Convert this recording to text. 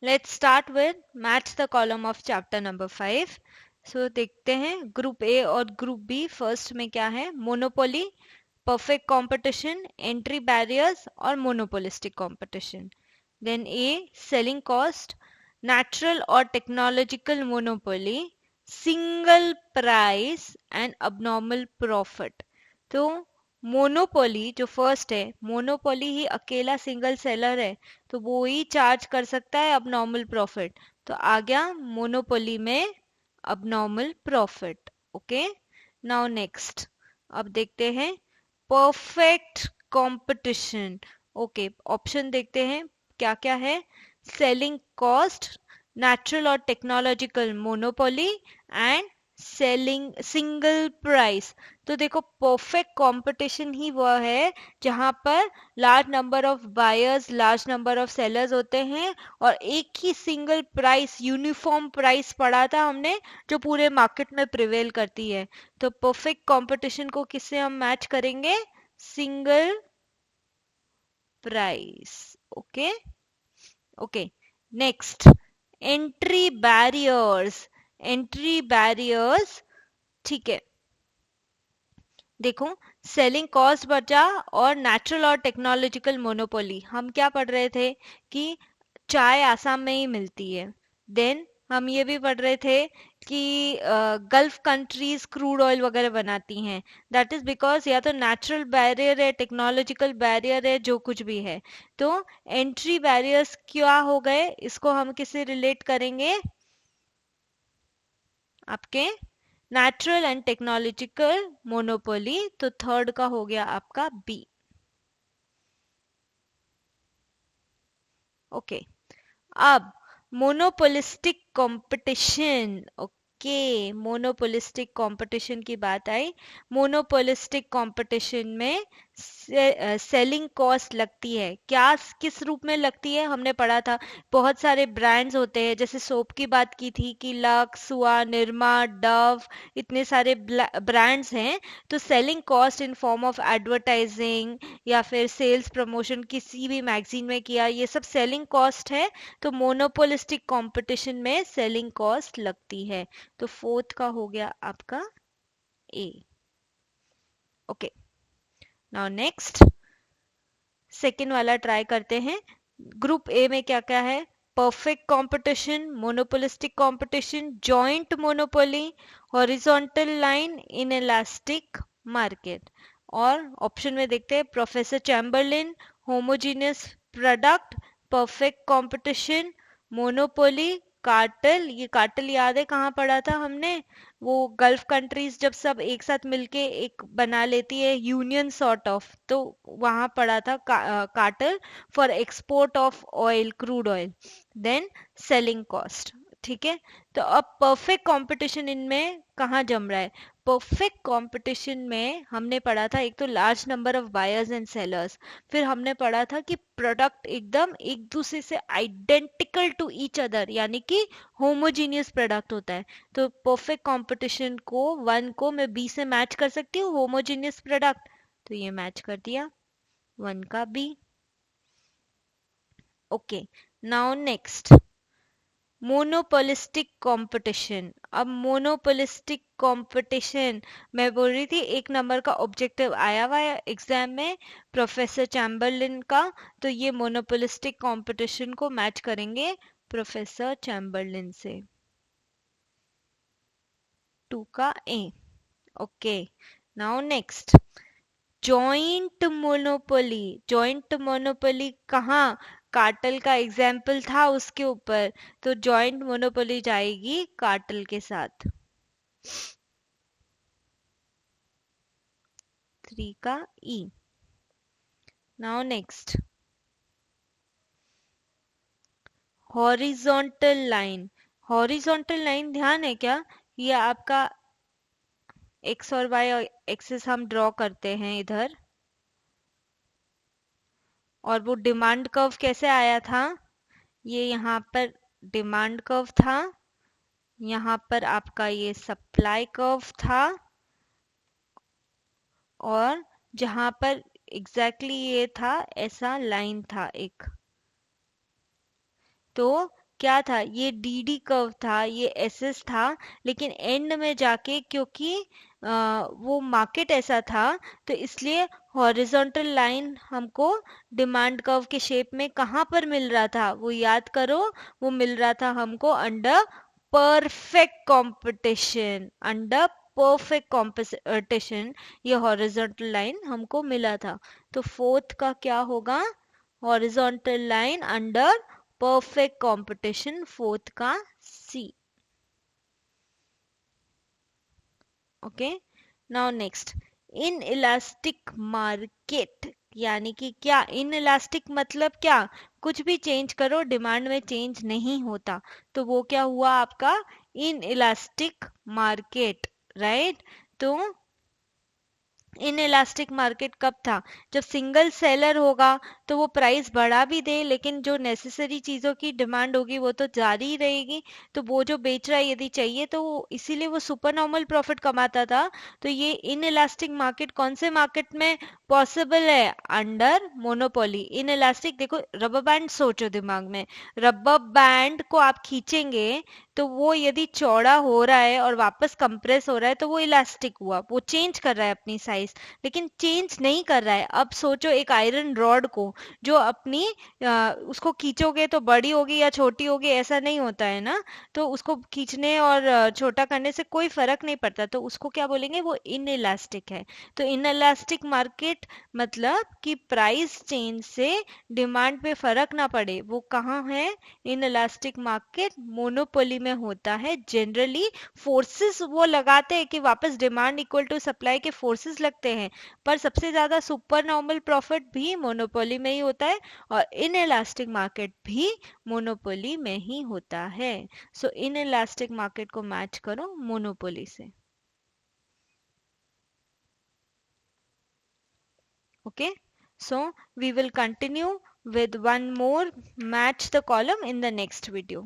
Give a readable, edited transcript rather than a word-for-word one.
Let's start with match the column of chapter number 5. सो देखते हैं group ए और group B. First में क्या है? Monopoly, perfect competition, entry barriers और monopolistic competition. Then A, selling cost, natural or technological monopoly, single price and abnormal profit. तो monopoly जो first है, मोनोपोली ही अकेला सिंगल सेलर है, तो वो ही चार्ज कर सकता है अब नॉर्मल प्रॉफिट. तो आ गया मोनोपोली में अब normal profit. Okay, now next. अब देखते हैं परफेक्ट कंपटीशन. ओके, ऑप्शन देखते हैं क्या क्या है. सेलिंग कॉस्ट, नेचुरल और technological monopoly and selling single price. तो देखो परफेक्ट कंपटीशन ही वह है जहां पर large number of buyers, large number of sellers होते हैं और एक ही सिंगल प्राइस, यूनिफॉर्म प्राइस पढ़ा था हमने, जो पूरे मार्केट में प्रिवेल करती है. तो परफेक्ट कंपटीशन को किससे हम मैच करेंगे? Single price. Okay. Okay, next. Entry barriers. Entry barriers, ठीक है. देखो, सेलिंग कॉस्ट बचा और नेचुरल और टेक्नोलॉजिकल मोनोपोली. हम क्या पढ़ रहे थे कि चाय आसाम में ही मिलती है. देन हम ये भी पढ़ रहे थे कि गल्फ कंट्रीज क्रूड ऑयल वगैरह बनाती हैं. दैट इज बिकॉज या तो नेचुरल बैरियर है, टेक्नोलॉजिकल बैरियर है, जो कुछ भी है. तो एंट्री बैरियर्स क्या हो गए? इसको हम किससे रिलेट करेंगे? आपके नेचुरल एंड टेक्नोलॉजिकल मोनोपोली. तो थर्ड का हो गया आपका बी. ओके, अब monopolistic competition. Okay, monopolistic competition की बात आई. मोनोपोलिस्टिक कंपटीशन में सेलिंग कॉस्ट लगती है. क्या किस रूप में लगती है? हमने पढ़ा था बहुत सारे ब्रांड्स होते हैं. जैसे सोप की बात की थी कि लक्स हुआ, निरमा, डव, इतने सारे ब्रांड्स हैं. तो selling cost in form of advertising या फिर सेल्स प्रमोशन किसी भी मैगजीन में किया, ये सब सेलिंग कॉस्ट है. तो मोनोपोलिस्टिक कंपटीशन में सेलिंग कॉस्ट लगती है. तो फोर्थ का हो गया आपका A. Okay, now next. Second वाला ट्राई करते हैं. ग्रुप ए में क्या क्या है? Perfect competition, monopolistic competition, joint monopoly, horizontal line, inelastic market. और ऑप्शन में देखते हैं professor Chamberlin, homogeneous product, perfect competition, monopoly, cartel. ये कार्टेल याद है कहाँ पढ़ा था हमने? वो गल्फ कंट्रीज जब सब एक साथ मिलके एक बना लेती है यूनियन सॉर्ट ऑफ, तो वहां पढ़ा था cartel for export of oil, crude oil. Then selling cost. ठीक है. तो अब परफेक्ट कंपटीशन इनमें कहाँ जम रहा है? परफेक्ट कंपटीशन में हमने पढ़ा था एक तो large number of buyers and sellers. फिर हमने पढ़ा था कि प्रोडक्ट एकदम एक दूसरे से आइडेंटिकल टू ईच अदर, यानी कि होमोजीनियस प्रोडक्ट होता है. तो परफेक्ट कंपटीशन को वन को मैं बी से मैच कर सकती हूँ, होमोजीनियस प्रोडक्ट. तो ये मैच कर दिया वन का B. Okay, now next. Monopolistic competition. अब मोनोपोलिस्टिक कंपटीशन, मैं बोल रही थी एक नंबर का ऑब्जेक्टिव आया हुआ है एग्जाम में प्रोफेसर चैम्बरलिन का. तो ये मोनोपोलिस्टिक कंपटीशन को मैच करेंगे प्रोफेसर चैम्बरलिन से. टू का A. Okay, now next. Joint monopoly. Joint monopoly कहाँ? कार्टेल का एग्जाम्पल था उसके ऊपर. तो जॉइंट मोनोपोली जाएगी कार्टेल के साथ. थ्री का E. Now next. Horizontal line. Horizontal line ध्यान है क्या? ये आपका एक्स और वाई एक्सिस हम ड्रॉ करते हैं इधर. और वो डिमांड कर्व कैसे आया था? ये यहाँ पर डिमांड कर्व था, यहाँ पर आपका ये सप्लाई कर्व था, और जहां पर एग्जैक्टली ये था ऐसा लाइन था एक. तो क्या था, ये डी डी कर्व था, ये एस एस था, लेकिन एंड में जाके क्योंकि वो मार्केट ऐसा था, तो इसलिए हॉरिजॉन्टल लाइन हमको डिमांड कर्व के शेप में कहाँ पर मिल रहा था, वो याद करो, वो मिल रहा था हमको under perfect competition, under perfect competition ये हॉरिजॉन्टल लाइन हमको मिला था। तो फोर्थ का क्या होगा, horizontal line under perfect competition, fourth का C. Okay, now next, inelastic market, यानी कि क्या इन इलास्टिक मतलब क्या, कुछ भी चेंज करो डिमांड में चेंज नहीं होता, तो वो क्या हुआ आपका इन इलास्टिक मार्केट, राइट। तो इन इलास्टिक मार्केट कब था, जब सिंगल सेलर होगा तो वो प्राइस बढ़ा भी दे, लेकिन जो नेसेसरी चीज़ों की डिमांड होगी वो तो जारी ही रहेगी, तो वो जो बेच रहा है यदि चाहिए तो इसीलिए वो सुपर नॉर्मल प्रॉफिट कमाता था। तो ये इन इलास्टिक मार्केट कौन से मार्केट में पॉसिबल है, अंडर मोनोपोली। इन इलास्टिक, देखो रबर बैंड सोचो दिमाग में, रबर बैंड को आप खींचेंगे तो वो यदि चौड़ा हो रहा है और वापस कंप्रेस हो रहा है तो वो इलास्टिक हुआ, वो चेंज कर रहा है अपनी साइज, लेकिन चेंज नहीं कर रहा है। अब सोचो एक आयरन रॉड को जो अपनी उसको खींचोगे तो बड़ी होगी या छोटी होगी, ऐसा नहीं होता है ना, तो उसको खींचने और छोटा करने से कोई फर्क नहीं पड़ता, तो उसको क्या बोलेंगे, वो इन इलास्टिक है। तो इन इलास्टिक मार्केट मतलब कि प्राइस चेंज से डिमांड पे फर्क ना पड़े, वो कहाँ है, इन इलास्टिक मार्केट मोनोपोली में होता है। जनरली फोर्सेस वो लगाते हैं कि वापस डिमांड इक्वल टू सप्लाई के फोर्सेस लगते हैं, पर सबसे ज्यादा सुपर नॉर्मल प्रॉफिट भी मोनोपोली में ही होता है, और इन इलास्टिक मार्केट भी मोनोपोली में ही होता है। सो इन इलास्टिक मार्केट को मैच करो मोनोपोली से। Okay, so we will continue with one more match the column in the next video.